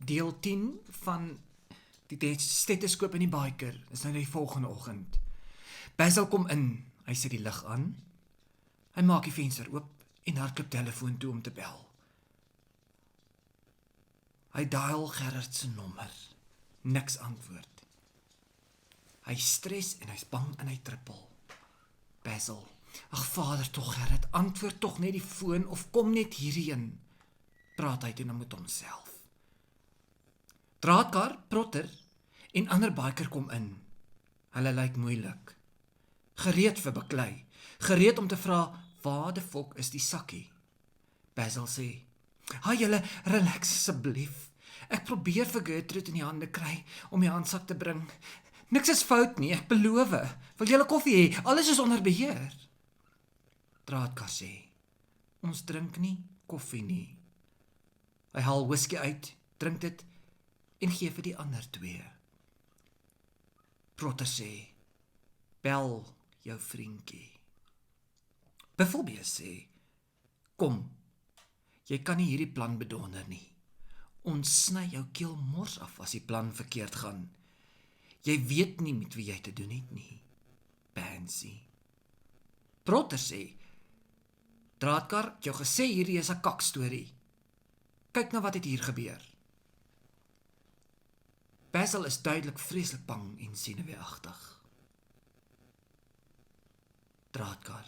Deel 10 van die stetoskoop in die biker is nou die volgende oggend. Basil kom in, hy sit die lig aan. Hy maak die venster oop en hardloop telefoon toe om te bel. Hy dial Gerard se nommer. Niks antwoord. Hy stres en hy's bang en hy trippel. Basil, ag vader tog Gerard, antwoord tog net die foon of kom net hierheen. Praat hy toe nou met homself. Draadkar, Protter en ander biker kom in. Hulle lyk moeilik. Gereed vir beklei. Gereed om te vra, waar die fok is die sakkie? Basil sê, "Haai julle, relax asseblief. Ek probeer vir Gertrude in die hande kry om die handsak te bring. Niks is fout nie, ek beloof. Wil julle koffie hê? Alles is onder beheer." Draadkar sê, "Ons drink nie koffie nie." Hy haal whisky uit, drink dit en gee vir die ander twee. Protter sê, "Bel jou vriendjie." Byvoorbeeld sê, "Kom, jy kan nie hierdie plan bedonder nie. Ons sny jou keel mors af as die plan verkeerd gaan. Jy weet nie met wie jy te doen het nie. Pansy." Protter sê, "Draadkar, jou gesê hierdie is 'n kakstorie. Kyk nou wat het hier gebeur." Basil is duidelik vreeslik bang en senuweeagtig. Draadkar,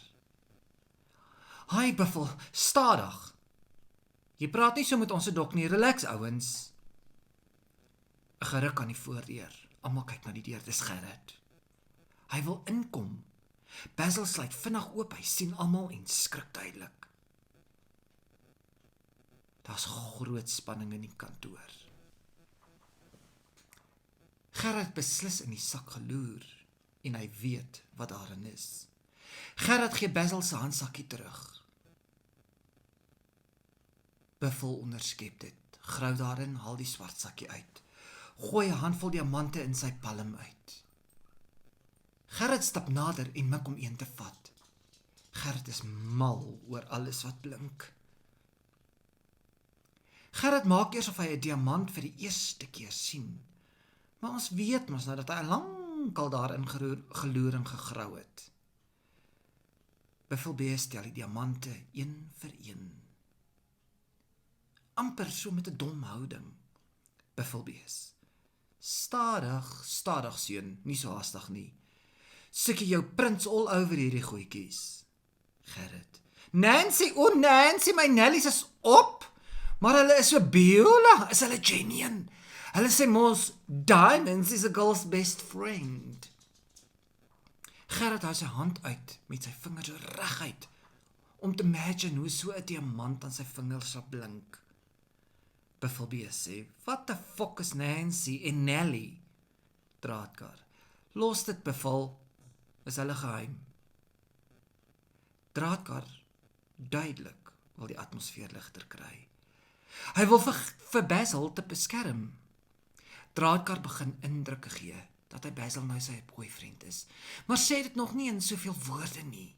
"Haai Buffel, stadig. Jy praat nie so met ons dok nie, relax ouens." 'n Geruk aan die voordeur. Almal kyk na die deur, dis Gerard. Hy wil inkom. Basil sluit vinnig oop, hy sien almal en skrik duidelik. Daar's groot spanning in die kantoor. Gerard beslis in die sak geloer en hy weet wat daarin is. Gerard gee Basil se handsakkie terug. Buffel onderskep dit, grou daarin, haal die swart sakkie uit, gooi 'n handvol diamante in sy palm uit. Gerard stap nader en mik om een te vat. Gerard is mal oor alles wat blink. Gerard maak eers of hy 'n diamant vir die eerste keer sien, maar ons weet mos nou dat hy lankal daarin geloer en gegrou het. Buffel stel die diamante een vir een. Amper so met 'n dom houding. Buffel stadig, stadig seun, nie so haastig nie. Sikkie jou prints all over hierdie goedjies. Gerard, Nancy, Nancy, my nellies is op, maar hulle is so Beulah, is hulle genuine. Hulle sê mos, diamonds is a girl's best friend. Gerard hou sy hand uit met sy vinger so reguit, om te imagine hoe so 'n diamant aan sy vingers sal blink. Buffel sê, "Wat the fuck is Nancy en Nelly?" Draadkar, "Los dit Buffel, is hulle geheim." Draadkar, duidelik wil die atmosfeer ligter kry. Hy wil vir Basil te beskerm. Draadkar begin indrukke gee dat hy Basil nou sy boyfriend is, maar sê dit nog nie in soveel woorde nie.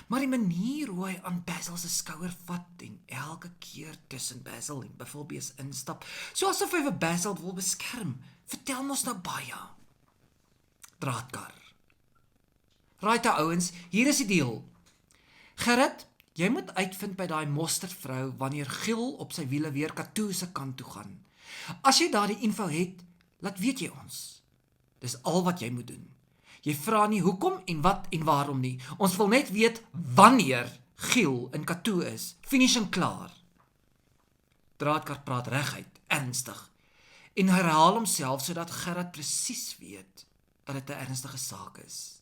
Maar die manier hoe hy aan Basil se skouer vat en elke keer tussen Basil en Buffel instap, so asof hy vir Basil wil beskerm, vertel ons nou baie. Draadkar, "Right ouens, hier is die deal. Gerard, jy moet uitvind by daai mosterdvrou wanneer Giel op sy wiele weer Katoo se kant toe gaan. As jy daardie info het, laat weet jy ons. Dis al wat jy moet doen. Jy vra nie hoekom en wat en waarom nie. Ons wil net weet wanneer Giel in Katoo is. Finish en klaar." Draadkar praat reguit, ernstig, en herhaal homself sodat Gerard presies weet dat dit 'n ernstige saak is.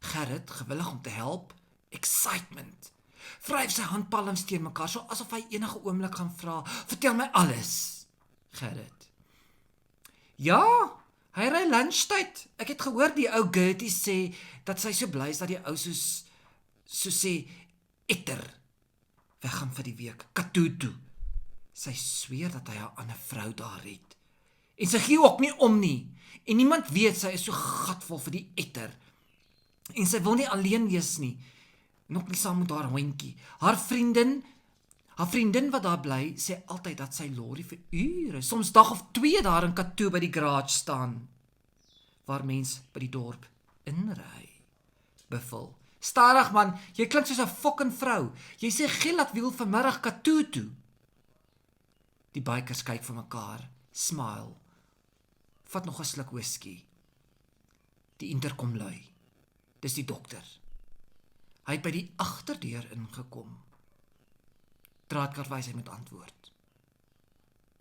Gerard, gewillig om te help, excitement, vryf sy handpalms teen mekaar, so asof hy enige oomblik gaan vra, "Vertel my alles." Gerard, "Ja, hy ry lunchtyd. Ek het gehoor die ou Gertie sê, dat sy so bly is dat die ou so sê, etter, weggaan vir die week, Katoo toe. Sy sweer dat hy 'n ander vrou daar het. En sy gee ook nie om nie. En niemand weet sy is so gatvol vir die etter. En sy wil nie alleen wees nie. Nog nie saam met haar hondjie. Haar vriendin, Haar vriendin wat daar bly, sê altyd dat sy lorry vir ure, soms dag of 2 daar in Katoo by die garage staan, waar mens by die dorp inry. Buffel, stadig man, jy klink soos 'n fucking vrou. Jy sê Gilad wiel vanmiddag Katoo toe. Die bikers kyk vir mekaar, smile, vat nog 'n sluk whisky. Die interkom lui. Dis die dokter. Hy het by die agterdeur ingekom. Draadkar wys hy met antwoord.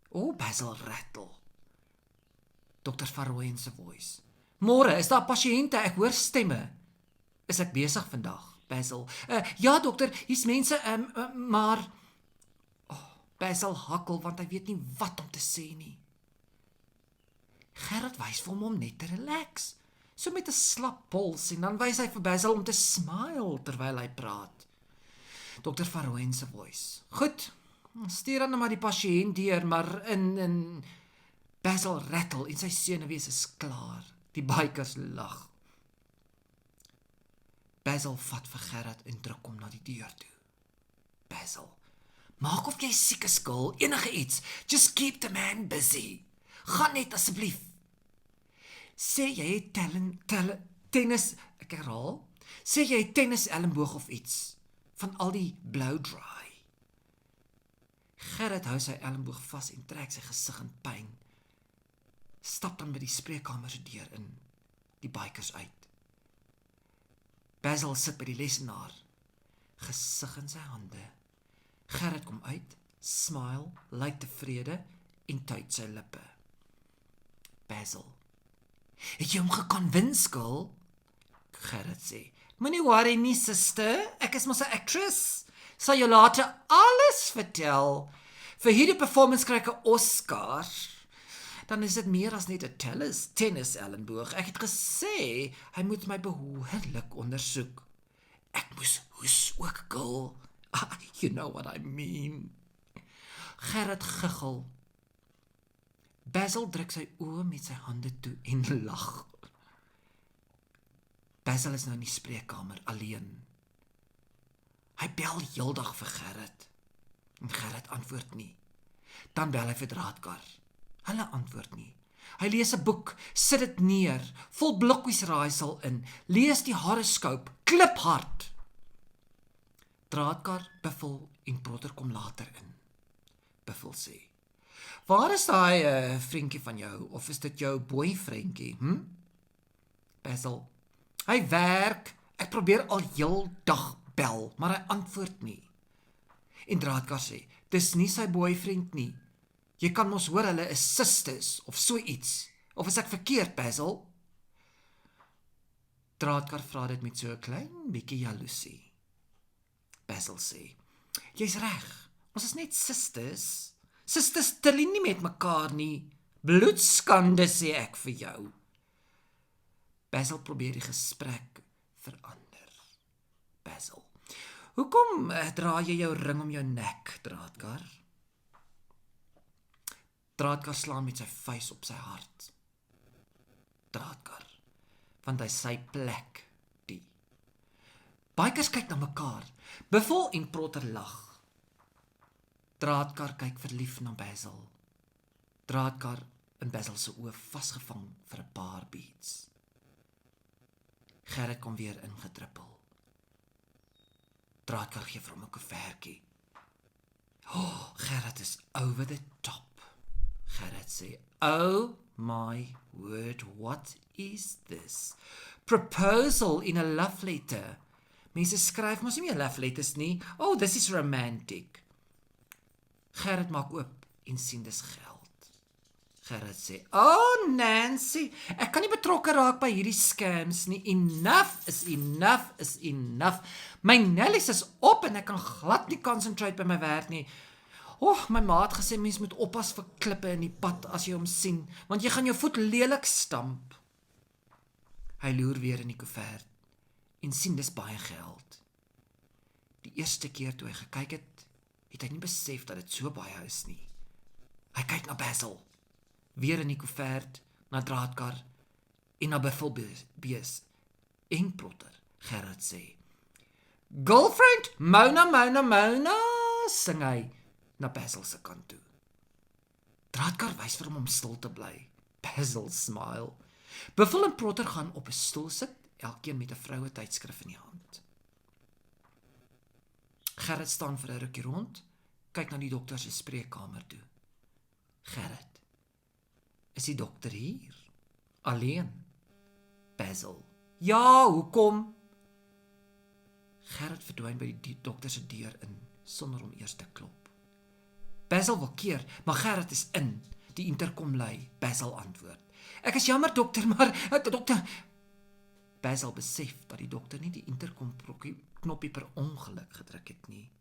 O, Basil rattle. Dr. Farrowen se voice. Môre, is daar pasiënte? Ek hoor stemme. Is ek besig vandag, Basil? Ja, dokter, hier's mense, maar... Basil hakkel, want hy weet nie wat om te sê nie. Gerard wys vir hom om net te relax. So met 'n slap pols, en dan wys hy vir Basil om te smile terwyl hy praat. Dr. Farrowen se voice. Goed, stuur dan maar die pasiënt deur, maar in Basil rattle en sy senuwees is klaar. Die bikers lag. Basil vat vir Gerard en druk hom na die deur toe. Basil, maak of jy siek is, girl, enige iets. Just keep the man busy. Gaan net asseblief. Sê jy het tennis, ek herhaal, sê jy het tennis elmboog of iets, van al die blow dry. Gerard hou sy elmboog vas en trek sy gesig in pyn. Stap dan by die spreekkamer se deur in, die bikers uit. Basil sit by die lesenaar, gesig in sy hande. Gerard kom uit, smile, lyk tevrede en tuit sy lippe. Basil, het jy hom geconvince, girl? Gerard sê, moenie worry nie, sister, ek is mos 'n actress. Sal jou later alles vertel. Vir hierdie performance kry ek 'n Oscar. Dan is dit meer as net 'n tennis elmboog. Ek het gesê, hy moet my behoorlik ondersoek. Ek moes hoes ook, girl. You know what I mean. Gerard giggel. Basil druk sy oë met sy hande toe en lag. Basil is nou in die spreekkamer alleen. Hy bel heeldag vir Gerard. En Gerard antwoord nie. Dan bel hy vir Draadkar. Hulle antwoord nie. Hy lees 'n boek, sit dit neer, vol blokkies raaisel in, lees die horoskoop, kliphard. Draadkar, Buffel en Protter kom later in. Buffel sê, waar is daai vriendjie van jou, of is dit jou boyfriendjie, Basil, hy werk, ek probeer al heel dag bel, maar hy antwoord nie. En Draadkar sê, dis nie sy boyfriend nie. Jy kan mos hoor hulle is sisters, of so iets. Of is ek verkeerd, Basil? Draadkar vra dit met so 'n klein bietjie jaloesie. Basil sê, jy's reg, ons is net sisters. Sisters stel nie met mekaar nie. Bloedskande sê ek vir jou. Basil probeer die gesprek verander. Basil, hoekom dra jy jou ring om jou nek, Draadkar? Draadkar slaan met sy vuis op sy hart. Draadkar, want hy sy plek, die. Bikers kyk na mekaar, Buffel en Protter lag. Draadkar kyk verlief na Basil. Draadkar in Basil se oë vasgevang vir 'n paar beats. Gerard kom weer ingedruppel. Draadkar gee vir hom 'n koevertjie. Oh, Gerard is over the top. Gerard sê, oh my word, what is this? Proposal in a love letter. Mense skryf mos nie meer love letters nie. Oh, this is romantic. Gerard maak oop en sien dis geld. Gerard sê, oh Nancy, ek kan nie betrokke raak by hierdie scams nie. Enough is enough is enough. My nellies is op en ek kan glad nie concentrate by my werk nie. My ma het gesê, mens moet oppas vir klippe in die pad as jy hom sien, want jy gaan jou voet lelik stamp. Hy loer weer in die koevert en sien dis baie geld. Die eerste keer toe hy gekyk het, het hy nie besef dat dit so baie is nie. Hy kyk na Basil, weer in die koevert, na Draadkar en na Buffel en Protter. Gerard sê, girlfriend, Mona, sing hy na Basil se kant toe. Draadkar wys vir hom om stil te bly. Basil smile. Buffel en Protter gaan op 'n stoel sit, elkeen met 'n vroue tydskrif in die hand. Gerrit staan vir 'n rukkie rond, kyk na die dokter se spreekkamer toe. Gerrit, is die dokter hier? Alleen? Basil, ja, hoekom? Gerrit verdwyn by die dokter se deur in, sonder om eers te klop. Basil wil keer, maar Gerrit is in. Die interkom lui, Basil antwoord. Ek is jammer dokter, maar dokter... Basil besef dat die dokter nie die interkom knoppie per ongeluk gedruk het nie.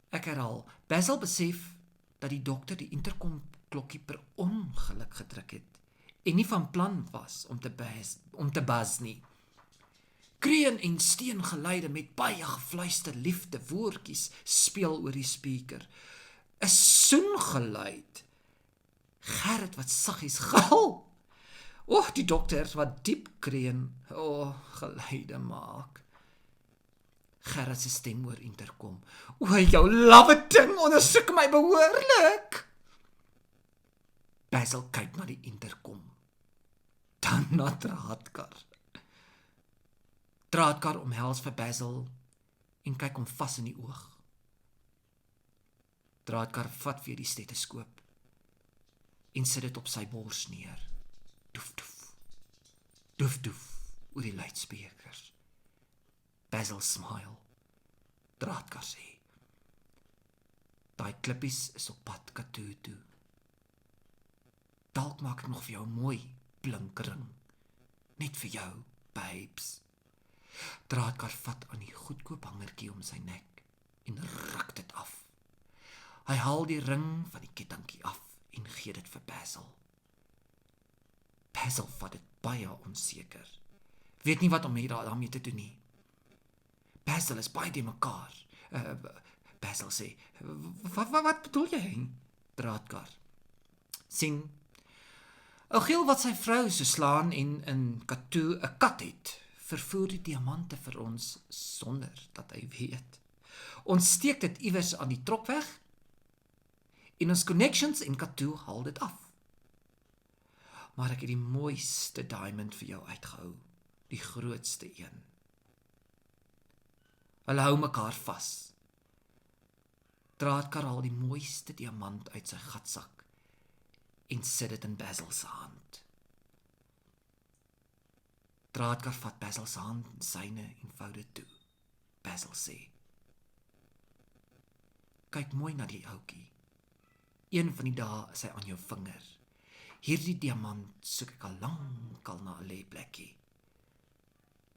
Ek herhaal, Basil besef dat die dokter die interkom klokkie per ongeluk gedruk het en nie van plan was om te buzz nie. Kreun en steengeluide met baie gefluister liefde woordjies speel oor die speaker. 'n Soengeluid. Gerrit wat saggies gil. Die dokter wat diep kreun, geluide maak. Gerrit se stem oor interkom. Jou lawwe ding, ondersoek my behoorlik. Basil kyk na die interkom. Dan na Draadkar. Draadkar omhels vir Basil en kyk hom vas in die oog. Draadkar vat weer die stetoskoop en sit dit op sy bors neer. Doef, doef, doef, doef, oor die luidsprekers. Basil smile. Draadkar sê, daai klippies is op pad Katoo toe. Dalk maak ek nog vir jou mooi blinkring. Net vir jou, babes. Draadkar vat aan die goedkoop hangertjie om sy nek en ruk dit af. Hy haal die ring van die kettingkie af en gee dit vir Basil. Basil vat dit baie onseker. Weet nie wat om daarmee te doen nie. Basil is baie die mekaar. Basil sê, wat bedoel jy? Draadkar. Sien, 'n geel wat sy vrou so slaan en in Katoo 'n kat het, vervoer die diamante vir ons sonder dat hy weet. Ons steek dit iewers aan die trokweg en ons connections in Katoo haal dit af. Maar ek het die mooiste diamond vir jou uitgehou, die grootste een. Hulle hou mekaar vas. Draadkar haal die mooiste diamant uit sy gatsak en sit dit in Basil se hand. Draadkar vat Basil se hand in syne en vou dit toe. Basil sê, kyk mooi na die ouetjie. Een van die dae is hy aan jou vinger. Hierdie diamant soek ek al lankal na 'n lêplekkie.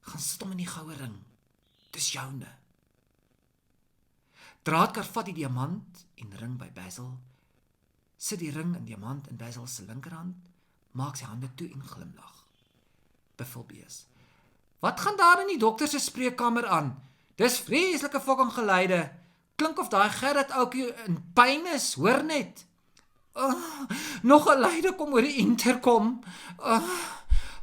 Gaan sit hom in die goue ring. Dis joune. Draadkar vat die diamant en ring by Basil, sit die ring en diamant in Basil se linkerhand, maak sy hande toe en glimlag. Byvoorbeeld, wat gaan daar in die dokter se spreekkamer aan? Dis vreeslike fucking geluide. Klink of daai Gerrit ouetjie in pyn is, hoor net. Nog 'n luide kom oor die interkom.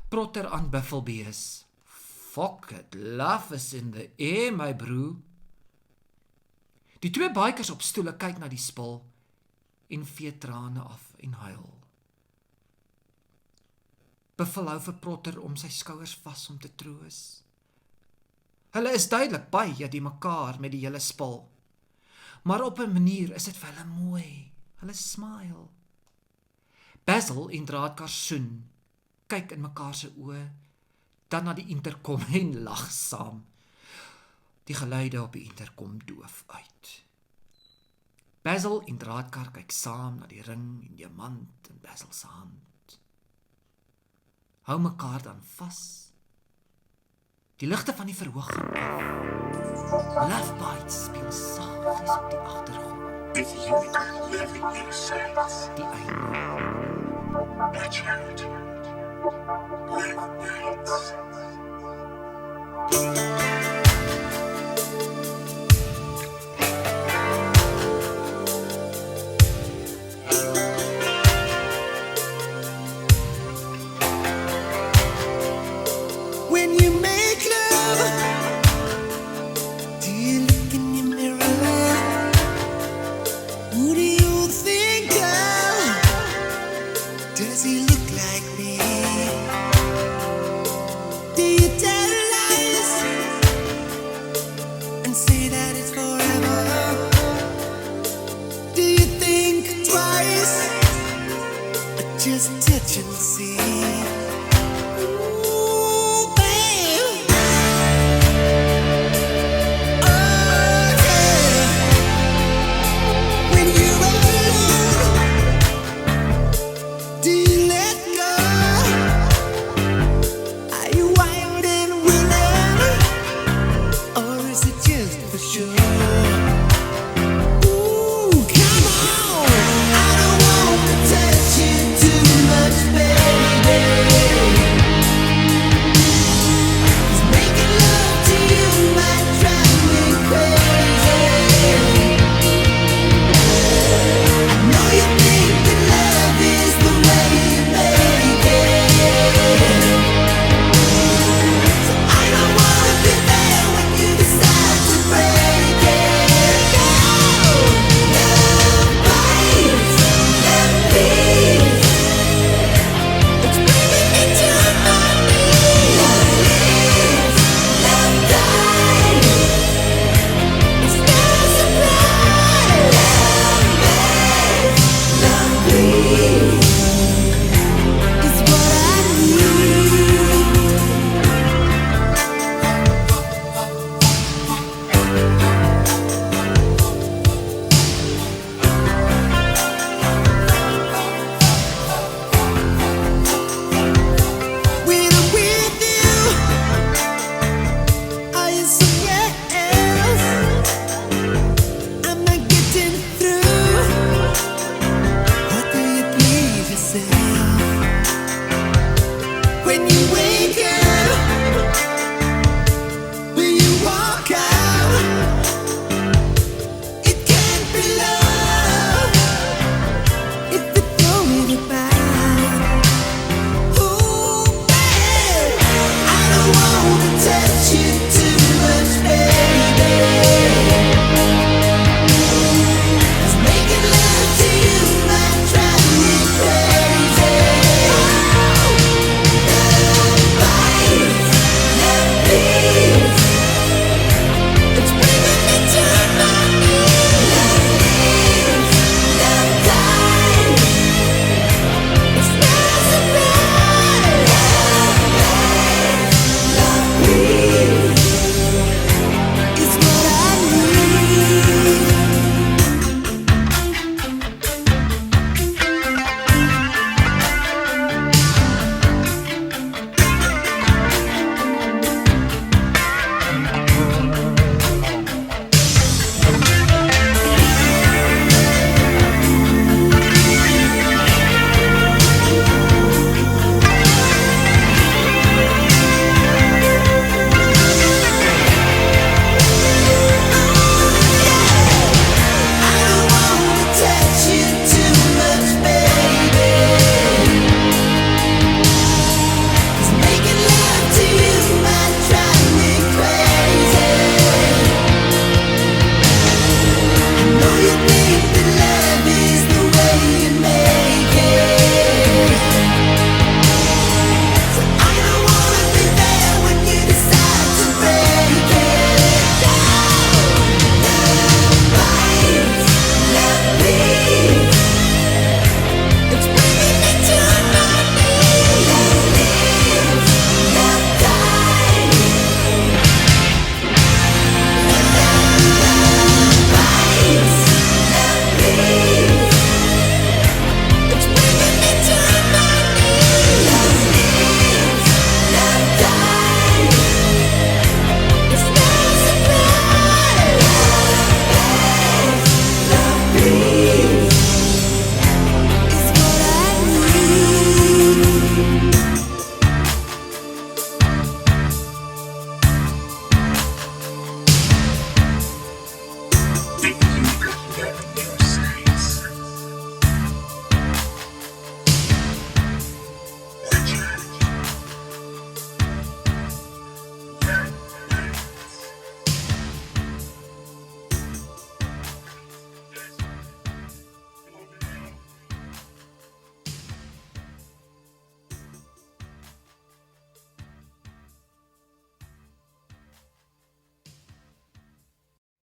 Protter aan Buffelbees. Fuck it, love is in the air, my bro. Die twee bikers op stoele kyk na die spul en vee trane af en huil. Buffel hou vir Protter om sy skouers vas om te troos. Hulle is duidelik baie die mekaar met die hele spul. Maar op 'n manier is dit vir hulle mooi. Hulle smile. Basil en Draadkar soen, kyk in mekaar se oë, dan na die interkom en lag saam. Die geluide op die interkom doof uit. Basil en Draadkar kyk saam na die ring en diamant in Basil se hand. Hou mekaar dan vas. Die ligte van die verhoog gaan af. Love Bites speel saggies op die agtergrond. With you living in silence, Die einde. a child, live nights. When you make love, do you look in emergency.